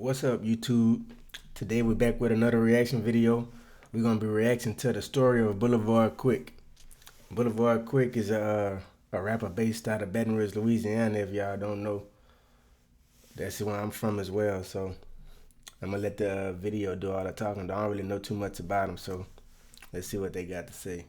What's up, YouTube? Today we're back with another reaction video. We're gonna be reacting to the story of Boulevard Quick. Boulevard Quick is a rapper based out of Baton Rouge, Louisiana. If y'all don't know, that's where I'm from as well. So I'm gonna let the video do all the talking. I don't really know too much about him, so let's see what they got to say.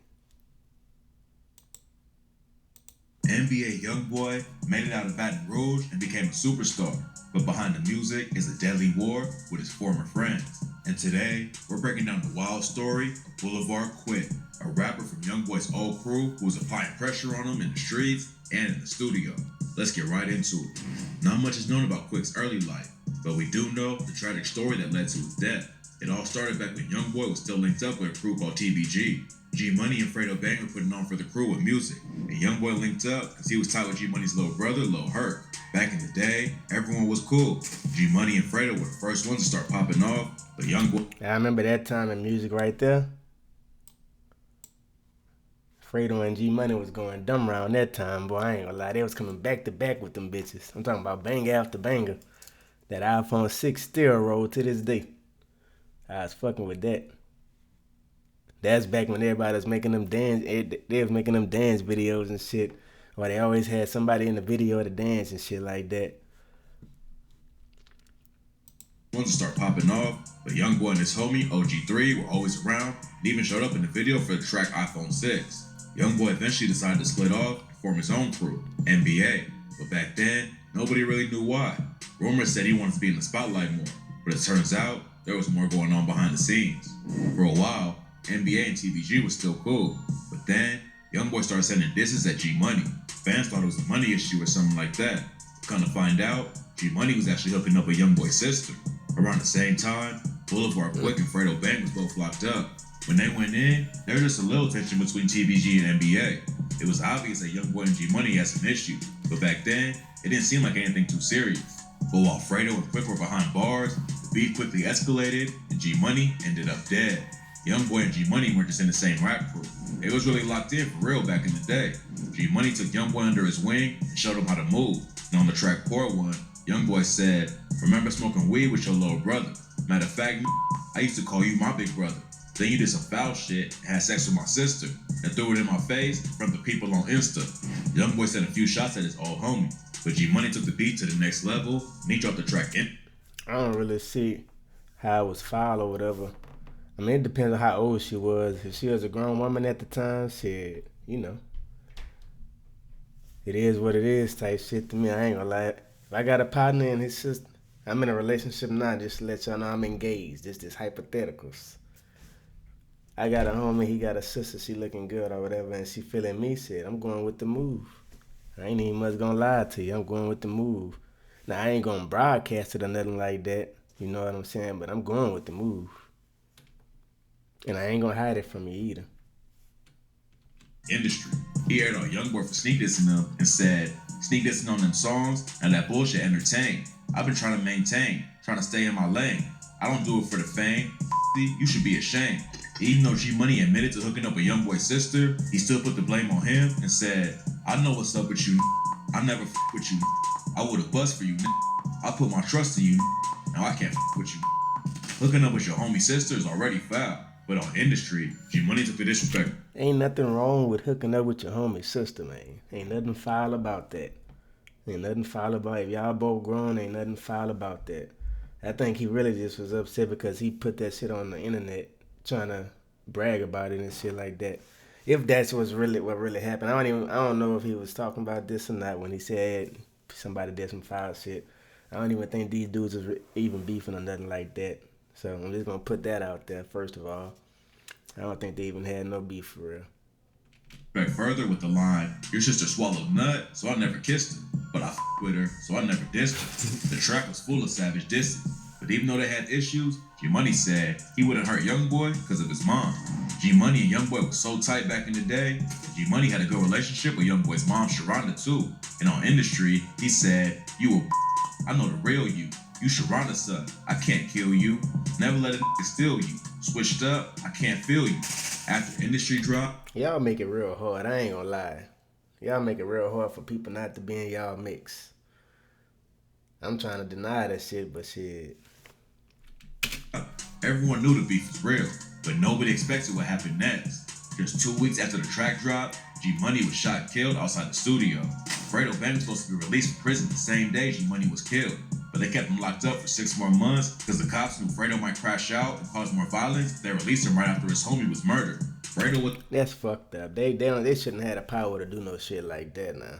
NBA YoungBoy made it out of Baton Rouge and became a superstar. But behind the music is a deadly war with his former friends. And today, we're breaking down the wild story of Boulevard Quick, a rapper from YoungBoy's old crew who was applying pressure on him in the streets and in the studio. Let's get right into it. Not much is known about Quick's early life, but we do know the tragic story that led to his death. It all started back when YoungBoy was still linked up with a crew called TBG. G-Money and Fredo Bang were putting on for the crew with music, and YoungBoy linked up because he was tied with G-Money's little brother, Lil Herc. Back in the day, everyone was cool. G-Money and Fredo were the first ones to start popping off, but YoungBoy... I remember that time in music right there. Fredo and G-Money was going dumb around that time, boy. I ain't gonna lie. They was coming back to back with them bitches. I'm talking about banger after banger. That iPhone 6 still roll to this day. I was fucking with that. That's back when everybody was making them dance. They was making them dance videos and shit. Or they always had somebody in the video to dance and shit like that. Ones to start popping off, but YoungBoy and his homie OG3 were always around and even showed up in the video for the track iPhone 6. YoungBoy eventually decided to split off and form his own crew, NBA. But back then, nobody really knew why. Rumors said he wanted to be in the spotlight more, but it turns out there was more going on behind the scenes. For a while, NBA and TBG was still cool, but then YoungBoy started sending disses at G-Money. Fans thought it was a money issue or something like that. Come to find out, G-Money was actually hooking up with YoungBoy's sister. Around the same time, Boulevard Quick and Fredo Bang was both locked up. When they went in, there was just a little tension between TBG and NBA. It was obvious that YoungBoy and G-Money had some issue, but back then, it didn't seem like anything too serious. But while Fredo and Quick were behind bars, the beef quickly escalated and G-Money ended up dead. YoungBoy and G-Money weren't just in the same rap crew. They was really locked in for real back in the day. G-Money took YoungBoy under his wing and showed him how to move. And on the track Pour One, YoungBoy said, "Remember smoking weed with your little brother? Matter of fact, I used to call you my big brother. Then you did some foul shit and had sex with my sister and threw it in my face in front of the people on Insta." YoungBoy sent a few shots at his old homie, but G-Money took the beat to the next level and he dropped the track in. I don't really see how it was foul or whatever. I mean, it depends on how old she was. If she was a grown woman at the time, shit, you know. It is what it is type shit to me. I ain't gonna lie. If I got a partner and his sister, I'm in a relationship now, just to let y'all know I'm engaged. This hypotheticals. I got a homie, he got a sister, she looking good or whatever, and she feeling me, shit, I'm going with the move. I ain't even much gonna lie to you. I'm going with the move. Now, I ain't gonna broadcast it or nothing like that. You know what I'm saying? But I'm going with the move. And I ain't gonna hide it from you either. Industry. He aired on YoungBoy for sneak dissing them and said, "Sneak dissing on them songs and that bullshit entertain. I've been trying to maintain, trying to stay in my lane. I don't do it for the fame. You should be ashamed." Even though G-Money admitted to hooking up with YoungBoy's sister, he still put the blame on him and said, "I know what's up with you. I never with you. I would've bust for you. I put my trust in you. Now I can't with you. Hooking up with your homie sister is already foul." But on Industry, G-Money took the disrespect. Ain't nothing wrong with hooking up with your homie sister, man. Ain't nothing foul about that. Ain't nothing foul about it. If y'all both grown, ain't nothing foul about that. I think he really just was upset because he put that shit on the internet trying to brag about it and shit like that. If that's what really happened. I don't know if he was talking about this or not when he said somebody did some foul shit. I don't even think these dudes was even beefing or nothing like that. So I'm just gonna put that out there first of all. I don't think they even had no beef for real. Back further with the line, "Your sister swallowed nut, so I never kissed her. But I with her, so I never dissed her." The track was full of savage disses. But even though they had issues, G-Money said he wouldn't hurt YoungBoy because of his mom. G-Money and YoungBoy was so tight back in the day. G-Money had a good relationship with YoungBoy's mom, Sharonda, too. And on Industry, he said, "You a I know the real you. You Sharonda's son. I can't kill you. Never let a nigga steal you. Switched up, I can't feel you." After Industry dropped, y'all make it real hard. I ain't gonna lie. Y'all make it real hard for people not to be in y'all mix. I'm trying to deny that shit, but shit, Everyone knew the beef was real, but nobody expected what happened next. Just 2 weeks after the track dropped, G-Money was shot and killed outside the studio. Fredo Bang was supposed to be released from prison the same day G-Money was killed, but they kept him locked up for 6 more months because the cops knew Fredo might crash out and cause more violence. They released him right after his homie was murdered. Fredo was... That's fucked up. They shouldn't have the power to do no shit like that now.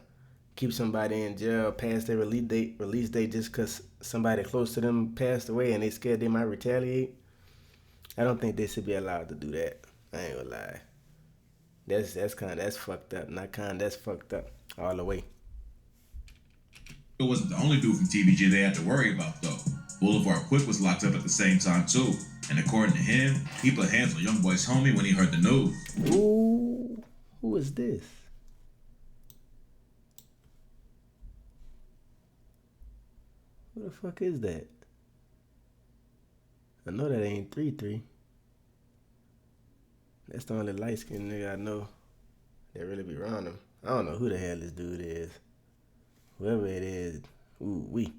Keep somebody in jail past their release date just because somebody close to them passed away and they scared they might retaliate. I don't think they should be allowed to do that. I ain't gonna lie. That's fucked up. That's fucked up all the way. It wasn't the only dude from TBG they had to worry about though. Boulevard Quick was locked up at the same time too. And according to him, he put hands on Youngboy's homie when he heard the news. Ooh, who is this? Who the fuck is that? I know that ain't 3-3. That's the only light-skinned nigga I know that really be around him. I don't know who the hell this dude is. Whoever it is, ooh, we.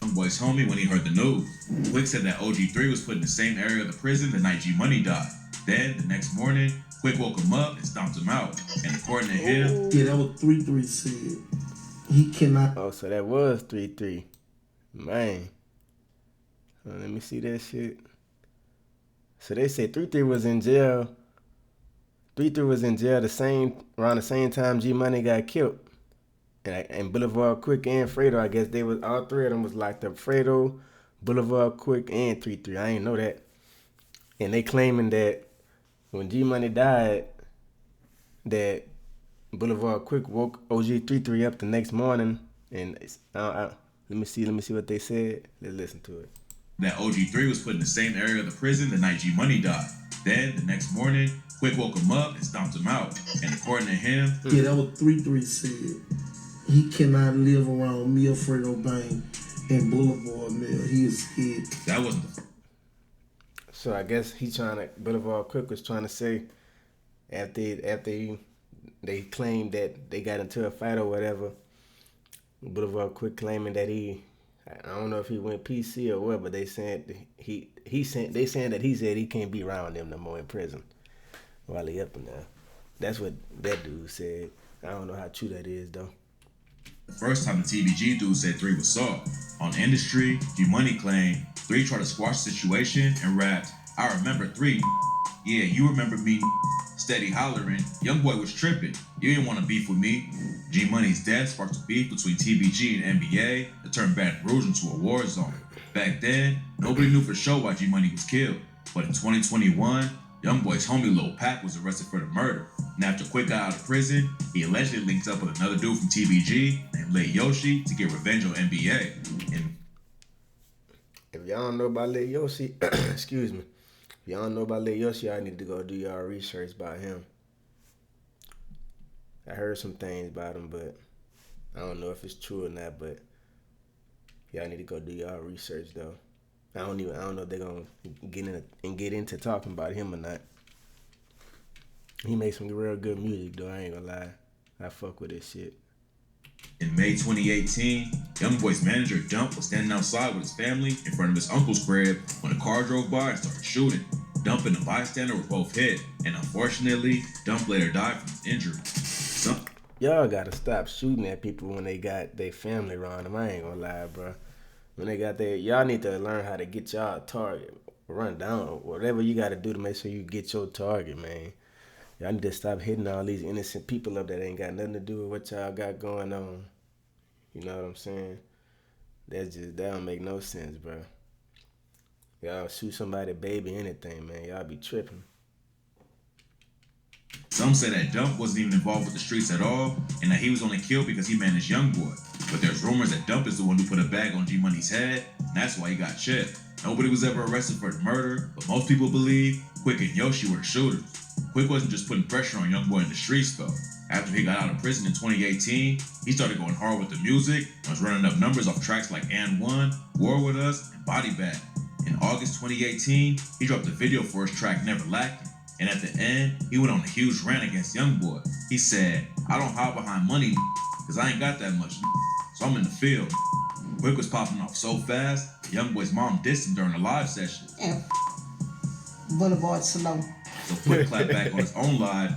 Youngboy's homie when he heard the news. Quick said that OG3 was put in the same area of the prison the night G-Money died. Then, the next morning, Quick woke him up and stomped him out. And according to him... Yeah, that was 3-3 said. He cannot... Oh, so that was 3-3. Man. Let me see that shit. So they say 3-3 was in jail. 3-3 was in jail around the same time G-Money got killed. And Boulevard Quick and Fredo, I guess they was all three of them was locked up. Fredo, Boulevard Quick, and 3-3. I ain't know that. And they claiming that when G-Money died, that Boulevard Quick woke OG 3-3 up the next morning. And let me see what they said. Let's listen to it. That OG3 was put in the same area of the prison the night G-Money died. Then, the next morning, Quick woke him up and stomped him out. And according to him... Yeah, that was 3-3 said. He cannot live around me or Fredo Bang and Boulevard Mill. He is scared. That wasn't the... So I guess Boulevard Quick was trying to say after they claimed that they got into a fight or whatever, Boulevard Quick claiming that I don't know if he went PC or what, but they said they saying that he said he can't be around them no more in prison while he up and down. That's what that dude said. I don't know how true that is though. The first time the TBG dude said 3 was soft. On Industry, G-Money claimed 3 tried to squash the situation and rapped, "I remember 3. Yeah, you remember me." Steady hollering, Youngboy was tripping. You didn't want to beef with me. G-Money's death sparked a beef between TBG and NBA that turned Baton Rouge into a war zone. Back then, nobody knew for sure why G-Money was killed. But in 2021, Youngboy's homie Lil Pac was arrested for the murder. And after Quick got out of prison, he allegedly linked up with another dude from TBG named Lil Yoshi to get revenge on NBA. And if y'all don't know about Lil Yoshi, excuse me. If y'all don't know about Lil Yoshi, I need to go do y'all research about him. I heard some things about him, but I don't know if it's true or not, but y'all need to go do y'all research though. I don't know if they're gonna get into talking about him or not. He makes some real good music though, I ain't gonna lie. I fuck with this shit. In May 2018, Youngboy's manager Dump was standing outside with his family in front of his uncle's crib when a car drove by and started shooting. Dump and the bystander were both hit, and unfortunately, Dump later died from his injury. Y'all gotta stop shooting at people when they got their family around them. I ain't gonna lie, bro. When they got y'all need to learn how to get y'all target, run down, whatever you gotta do to make sure you get your target, man. Y'all need to stop hitting all these innocent people up that ain't got nothing to do with what y'all got going on. You know what I'm saying? That don't make no sense, bro. Y'all shoot somebody, baby, anything, man. Y'all be tripping. Some say that Dump wasn't even involved with the streets at all, and that he was only killed because he managed Youngboy. But there's rumors that Dump is the one who put a bag on G-Money's head, and that's why he got chipped. Nobody was ever arrested for the murder, but most people believe Quick and Yoshi were the shooters. Quick wasn't just putting pressure on Youngboy in the streets though. After he got out of prison in 2018, he started going hard with the music and was running up numbers off tracks like And One, War With Us, and Body Bag. In August 2018, he dropped a video for his track Never Lacking. And at the end, he went on a huge rant against Youngboy. He said, "I don't hide behind money, cause I ain't got that much, so I'm in the field." Quick was popping off so fast, the young boy's mom dissed him during a live session. And Boulevard slow. So Quick clapped back on his own live.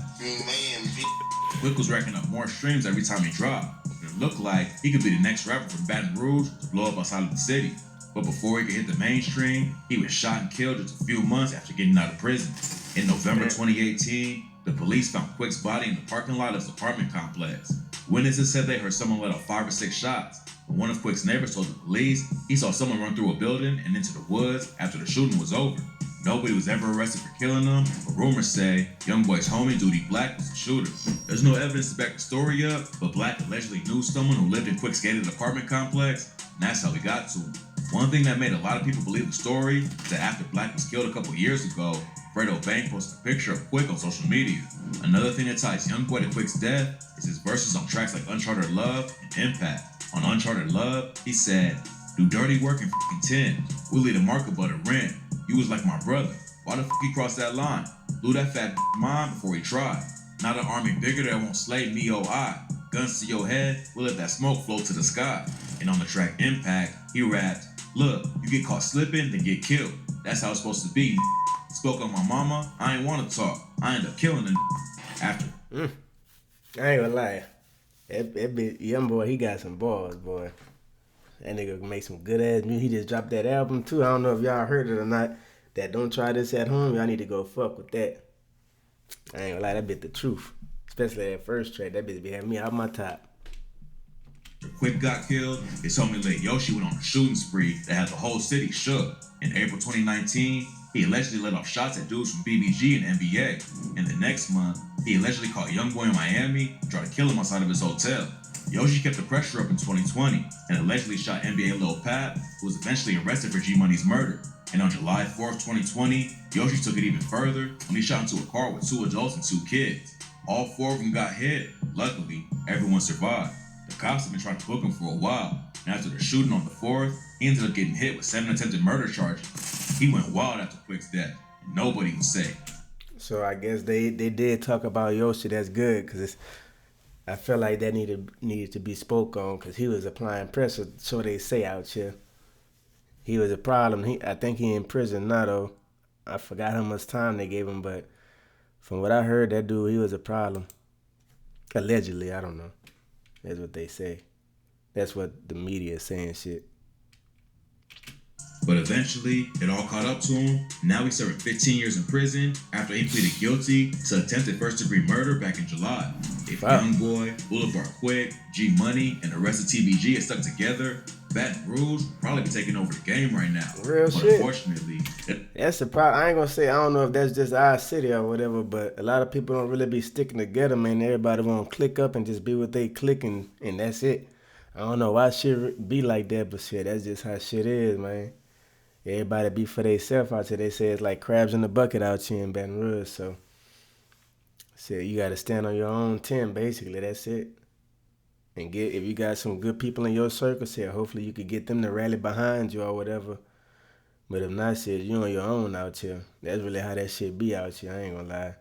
Quick was racking up more streams every time he dropped. It looked like he could be the next rapper from Baton Rouge to blow up outside of the city. But before he could hit the mainstream, he was shot and killed just a few months after getting out of prison. In November 2018, the police found Quick's body in the parking lot of his apartment complex. Witnesses said they heard someone let off 5 or 6 shots. But one of Quick's neighbors told the police he saw someone run through a building and into the woods after the shooting was over. Nobody was ever arrested for killing him, but rumors say young boy's homie, Duty Black, was the shooter. There's no evidence to back the story up, but Black allegedly knew someone who lived in Quick's gated apartment complex, and that's how he got to him. One thing that made a lot of people believe the story is that after Black was killed a couple years ago, Fredo Bang posted a picture of Quick on social media. Another thing that ties Young Boy to Quick's death is his verses on tracks like Uncharted Love and Impact. On Uncharted Love, he said, "Do dirty work in f***ing 10. We lead a marker but a rent. You was like my brother. Why the f*** he crossed that line? Blew that fat mine before he tried. Not an army bigger that won't slay me or I. Guns to your head, we'll let that smoke float to the sky." And on the track Impact, he rapped, "Look, you get caught slipping, then get killed. That's how it's supposed to be. Spoke on my mama, I ain't want to talk. I end up killing him after." I ain't gonna lie. That bit, Young Boy, he got some balls, boy. That nigga can make some good ass music. He just dropped that album too. I don't know if y'all heard it or not. That Don't Try This at Home. Y'all need to go fuck with that. I ain't gonna lie, that bit the truth. Especially that first track. That bit be having me out my top. Quick got killed, his homie Lil Yoshi went on a shooting spree that had the whole city shook. In April 2019, he allegedly let off shots at dudes from BBG and NBA. And the next month, he allegedly caught Young Boy in Miami and tried to kill him outside of his hotel. Yoshi kept the pressure up in 2020 and allegedly shot NBA Lil Pap, who was eventually arrested for G-Money's murder. And on July 4th, 2020, Yoshi took it even further when he shot into a car with 2 adults and 2 kids. All 4 of them got hit. Luckily, everyone survived. The cops have been trying to book him for a while, and after the shooting on the 4th, he ended up getting hit with 7 attempted murder charges. He went wild after Quick's death, and nobody was safe. So I guess they did talk about Yoshi. That's good, because I feel like that needed to be spoke on, because he was applying pressure, so they say out here. He was a problem. I think he in prison now, though. I forgot how much time they gave him, but from what I heard, that dude, he was a problem. Allegedly, I don't know. That's what they say. That's what the media is saying shit. But eventually, it all caught up to him. Now he's serving 15 years in prison after he pleaded guilty to attempted first-degree murder back in July. If Young Boy, Boulevard Quick, G-Money, and the rest of TBG had stuck together, Baton Rouge would probably be taking over the game right now. Real but shit. Unfortunately, that's the problem. I ain't gonna say, I don't know if that's just our city or whatever, but a lot of people don't really be sticking together, man. Everybody want to click up and just be what they click, and that's it. I don't know why shit be like that, but shit, that's just how shit is, man. Everybody be for themselves out here. They say it's like crabs in the bucket out here in Baton Rouge, so shit, you gotta stand on your own 10, basically. That's it. And if you got some good people in your circle, shit, hopefully you could get them to rally behind you or whatever. But if not, shit, you on your own out here. That's really how that shit be out here. I ain't gonna lie.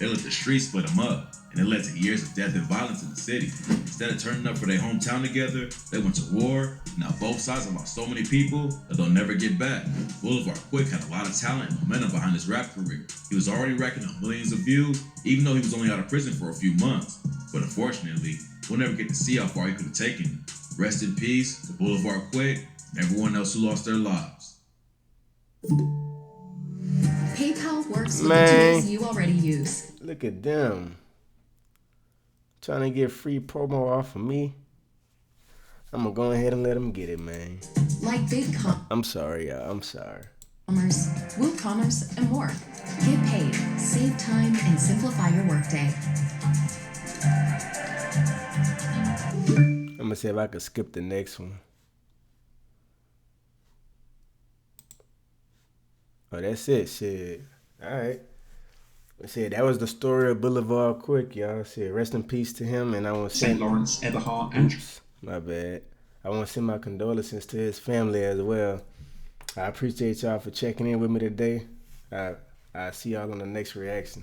they let the streets split them up, and it led to years of death and violence in the city. Instead of turning up for their hometown together, they went to war. Now both sides have lost so many people that they'll never get back. Boulevard Quick had a lot of talent and momentum behind his rap career. He was already racking up millions of views, even though he was only out of prison for a few months. But unfortunately, we'll never get to see how far he could have taken it. Rest in peace to Boulevard Quick and everyone else who lost their lives. PayPal works with the tools you already use. Look at them. Trying to get free promo off of me. I'm gonna go ahead and let them get it, man. Like BigCommerce, I'm sorry, y'all. I'm sorry. WooCommerce, and more. Get paid, save time, and simplify your workday. I'm gonna see if I can skip the next one. Oh, that's it. Shit. All right. Shit, that was the story of Boulevard Quick, y'all. Shit, rest in peace to him, and I want to St. send. Lawrence, Eberhard, and My bad. I want to send my condolences to his family as well. I appreciate y'all for checking in with me today. I see y'all on the next reaction.